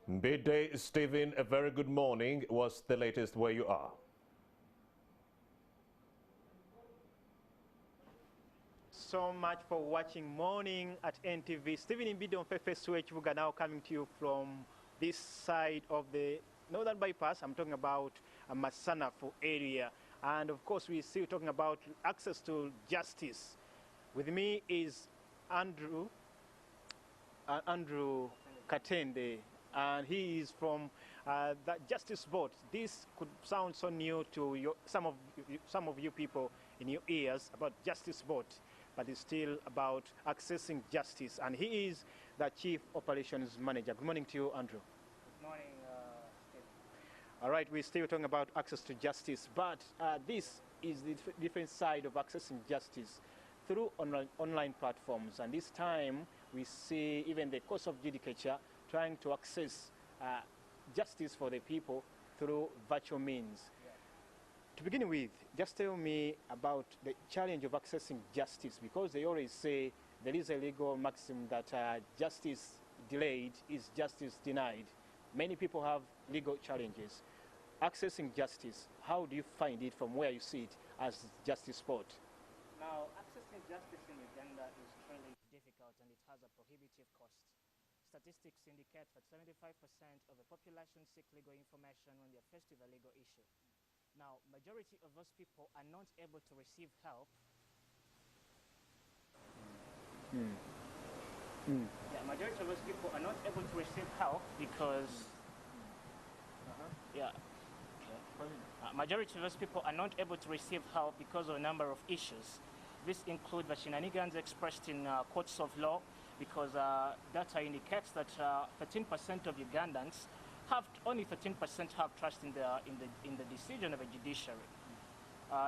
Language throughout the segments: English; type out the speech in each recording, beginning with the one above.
Midday, Stephen, a very good morning. What's the latest where you are? So much for watching Morning at NTV. Stephen Imbido on Fefe Swechbuga now coming to you from this side of the Northern Bypass. I'm talking about Masanafu area. And of course, we're still talking about access to justice. With me is Andrew Katende, and he is from the Justice Board. This could sound so new to some of you people in your ears about Justice Board, but it's still about accessing justice. And he is the Chief Operations Manager. Good morning to you, Andrew. Good morning, Steve. All right, we're still talking about access to justice, but this is the different side of accessing justice through online platforms. And this time, we see even the course of judicature trying to access justice for the people through virtual means. Yeah. To begin with, just tell me about the challenge of accessing justice, because they always say there is a legal maxim that justice delayed is justice denied. Many people have legal challenges. Accessing justice, how do you find it from where you see it as Justice Sport? Now, accessing justice in Uganda is truly difficult, and it has a prohibitive cost. Statistics indicate that 75% of the population seek legal information when they are faced with a legal issue. Now, majority of those people are not able to receive help. Yeah, majority of those people are not able to receive help because majority of those people are not able to receive help because of a number of issues. This includes the shenanigans expressed in courts of law, because data indicates that 13% of Ugandans only 13% have trust in the decision of a judiciary.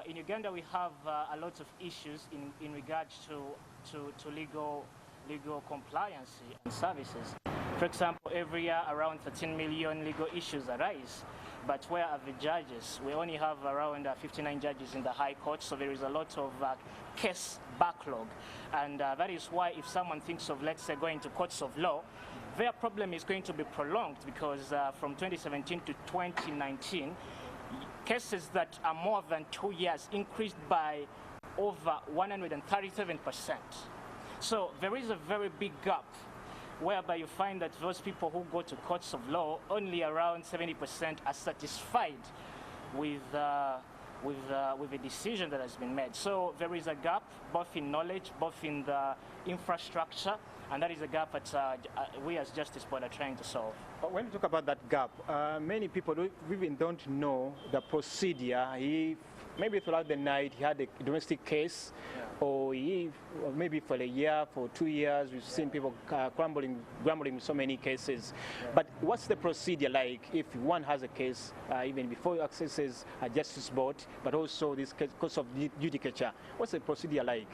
In Uganda, we have a lot of issues in regards to legal compliance and services. For example, every year around 13 million legal issues arise. But where are the judges? We only have around 59 judges in the High Court, so there is a lot of case backlog. And that is why if someone thinks of, let's say, going to courts of law, their problem is going to be prolonged, because from 2017 to 2019, cases that are more than 2 years increased by over 137%. So there is a very big gap, whereby you find that those people who go to courts of law, only around 70% are satisfied with the decision that has been made. So there is a gap, both in knowledge, both in the infrastructure, and that is a gap that we as Justice Board are trying to solve. When you talk about that gap, many people even don't know the procedure. Maybe throughout the night he had a domestic case, or maybe for a year, for 2 years, we've seen people grumbling with so many cases. But what's the procedure like if one has a case, even before he accesses a Justice Board, but also this course of judicature? What's the procedure like?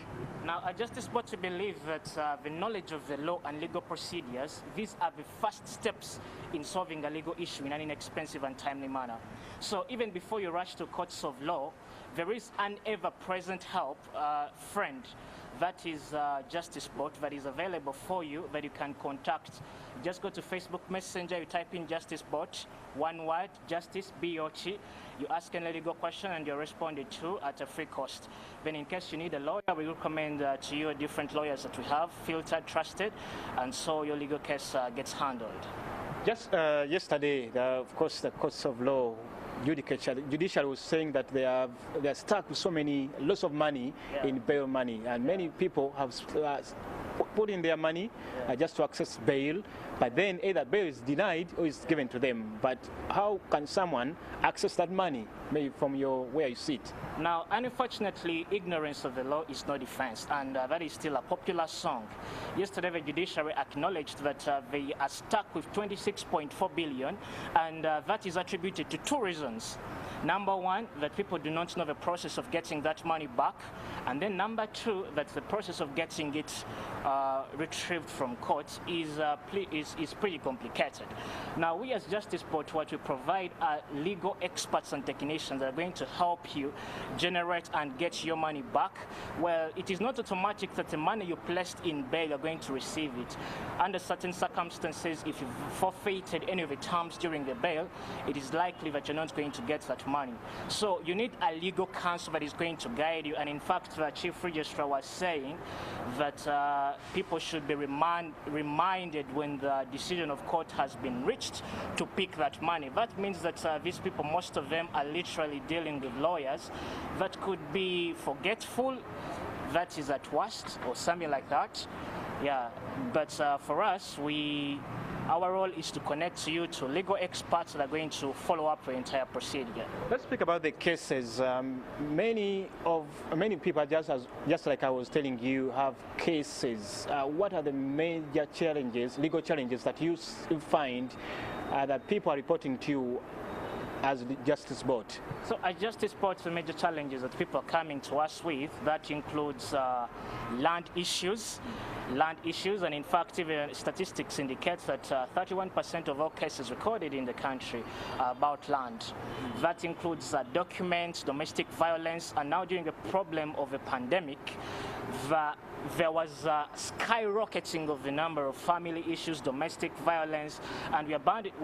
Now, a Justice Board to believe that the knowledge of the law and legal procedures, these are the first steps in solving a legal issue in an inexpensive and timely manner. So even before you rush to courts of law, there is an ever-present help friend, that is Justice Bot, that is available for you, that you can contact. Just go to Facebook Messenger, you type in Justice Bot, one word, Justice, B-O-T. You ask any legal question and you're responded to at a free cost. Then in case you need a lawyer, we recommend to you different lawyers that we have, filtered, trusted, and so your legal case gets handled. Just yesterday, of course, the courts of law, judicial was saying that they are stuck with lots of money in bail money, and many people have put in their money just to access bail, but then either bail is denied or is given to them. But how can someone access that money, maybe from where you sit? Now, unfortunately, ignorance of the law is no defense, and that is still a popular song. Yesterday, the judiciary acknowledged that they are stuck with 26.4 billion, and that is attributed to two reasons. Number one, that people do not know the process of getting that money back, and then number two, that the process of getting it retrieved from court is pretty complicated. Now, we as Justice Board, what we provide are legal experts and technicians that are going to help you generate and get your money back. Well, it is not automatic that the money you placed in bail, you're going to receive it. Under certain circumstances, if you've forfeited any of the terms during the bail, it is likely that you're not going to get that money. So you need a legal counsel that is going to guide you. And in fact, the Chief Registrar was saying that people should be reminded when the decision of court has been reached to pick that money. That means that these people, most of them are literally dealing with lawyers that could be forgetful, that is at worst, or something like that. Yeah, but for us, our role is to connect you to legal experts that are going to follow up the entire procedure. Let's speak about the cases. Many people, just like I was telling you, have cases. What are the major challenges, legal challenges that you find that people are reporting to you as the Justice Board? So as Justice Board, the major challenges that people are coming to us with, that includes land issues, and in fact, even statistics indicate that 31% of all cases recorded in the country are about land. That includes documents, domestic violence, and now during the problem of the pandemic, there was a skyrocketing of the number of family issues, domestic violence, and we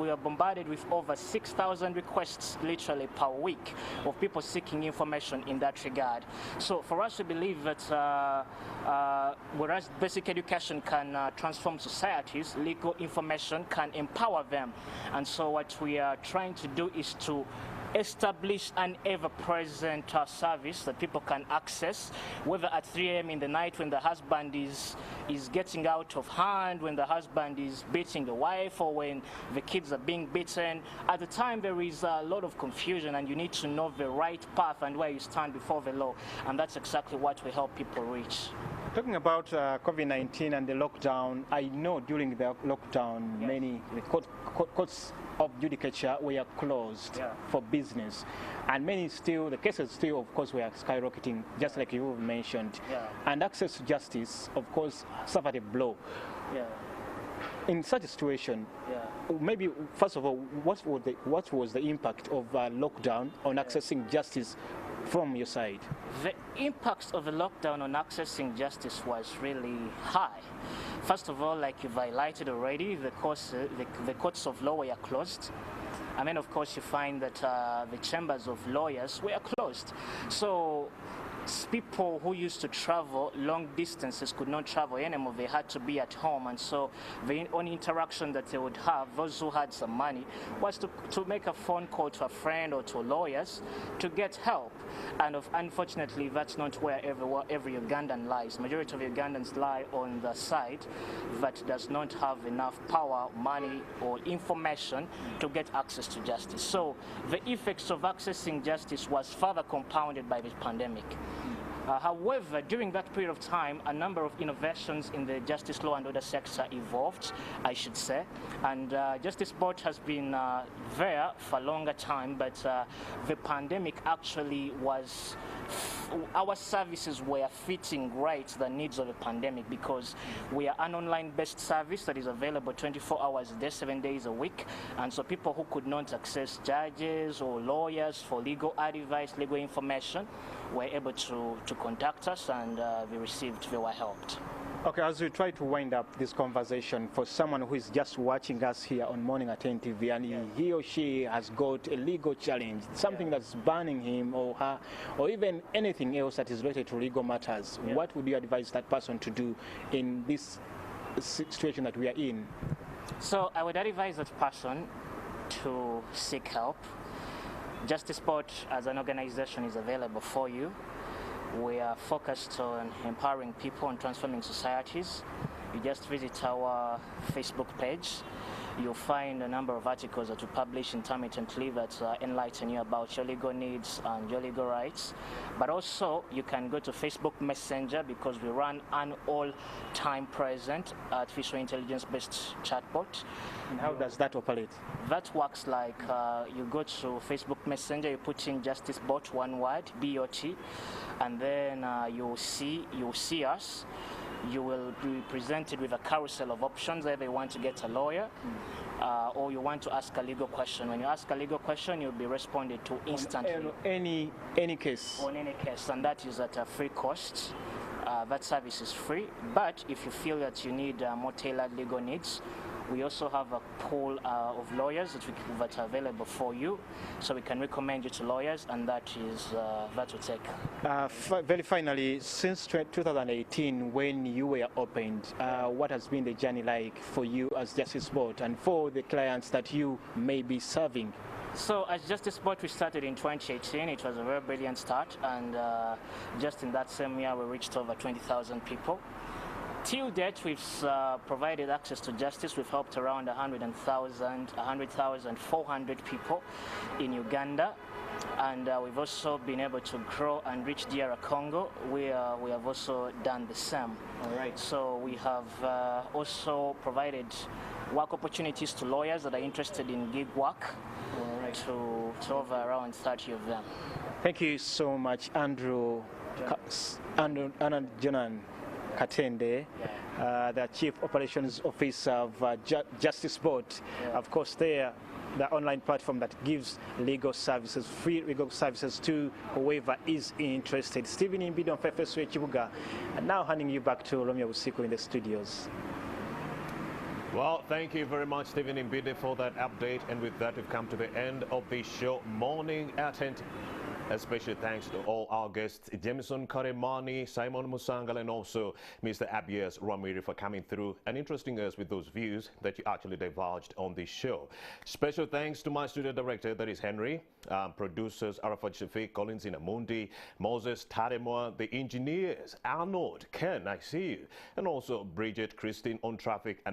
are bombarded with over 6,000 requests literally per week of people seeking information in that regard. So for us, we believe that whereas basic education can transform societies, legal information can empower them. And so what we are trying to do is to establish an ever-present service that people can access, whether at 3 a.m. in the night when the husband is getting out of hand, when the husband is beating the wife, or when the kids are being beaten. At the time, there is a lot of confusion, and you need to know the right path and where you stand before the law, and that's exactly what we help people reach. Talking about COVID-19 and the lockdown, I know during the lockdown, many courts of judicature were closed for business, and the cases still, of course, were skyrocketing, just like you mentioned. And access to justice, of course, suffered a blow. In such a situation, maybe first of all, what was the impact of lockdown on accessing justice from your side? The impact of the lockdown on accessing justice was really high. First of all, like you've highlighted already, the courts of law were closed. And then, of course, you find that the chambers of lawyers were closed. So people who used to travel long distances could not travel anymore. They had to be at home, and so the only interaction that they would have, those who had some money, was to make a phone call to a friend or to lawyers to get help. And unfortunately, that's not where every Ugandan lies. Majority of Ugandans lie on the side that does not have enough power, money, or information to get access to justice. So the effects of accessing justice was further compounded by the pandemic. However, during that period of time, a number of innovations in the justice law and order sector evolved, I should say. And Justice Board has been there for a longer time, but the pandemic actually was, our services were fitting right the needs of the pandemic, because we are an online-based service that is available 24 hours a day, 7 days a week. And so people who could not access judges or lawyers for legal advice, legal information, were able to contact us, and they were helped. Okay, as we try to wind up this conversation, for someone who is just watching us here on Morning at 10 TV, and he or she has got a legal challenge, something that's burning him or her, or even anything else that is related to legal matters, what would you advise that person to do in this situation that we are in? So I would advise that person to seek help. Justice Board as an organization is available for you. We are focused on empowering people and transforming societies. You just visit our Facebook page. You'll find a number of articles that we publish intermittently that enlighten you about your legal needs and your legal rights. But also, you can go to Facebook Messenger, because we run an all-time present artificial intelligence-based chatbot. And how does that operate? That works like you go to Facebook Messenger, you put in Justice Bot, one word, BOT, and then you'll see us. you will be presented with a carousel of options. Either you want to get a lawyer or you want to ask a legal question. When you ask a legal question, you'll be responded to instantly. On any case? On any case, and that is at a free cost. That service is free, but if you feel that you need more tailored legal needs, we also have a pool of lawyers that are available for you, so we can recommend you to lawyers, and that will take. Very finally, since 2018, when you were opened, what has been the journey like for you as Justice Board and for the clients that you may be serving? So as Justice Board, we started in 2018. It was a very brilliant start, and just in that same year, we reached over 20,000 people. Till date, we've provided access to justice. We've helped around 100,400 people in Uganda. And we've also been able to grow and reach DR Congo, where we have also done the same. All right. So we have also provided work opportunities to lawyers that are interested in gig work, to over around 30 of them. Thank you so much, Andrew Jonan Katende, the Chief Operations Officer of Justice Board. Of course, the online platform that gives legal services, free legal services to whoever is interested. Stephen Imbido on FFSW Chibuga. And now handing you back to Romeo Usiku in the studios. Well, thank you very much, Stephen Imbide, for that update. And with that, we've come to the end of the show, Morning Attention. A special thanks to all our guests, Jameson Karemani, Simon Musangal, and also Mr. Abias Ramiri for coming through and interesting us with those views that you actually divulged on this show. Special thanks to my studio director, that is Henry, producers Arafat Shafiq, Collins Inamundi, Moses Tademoa, the engineers, Arnold, Ken, I see you, and also Bridget, Christine on traffic. And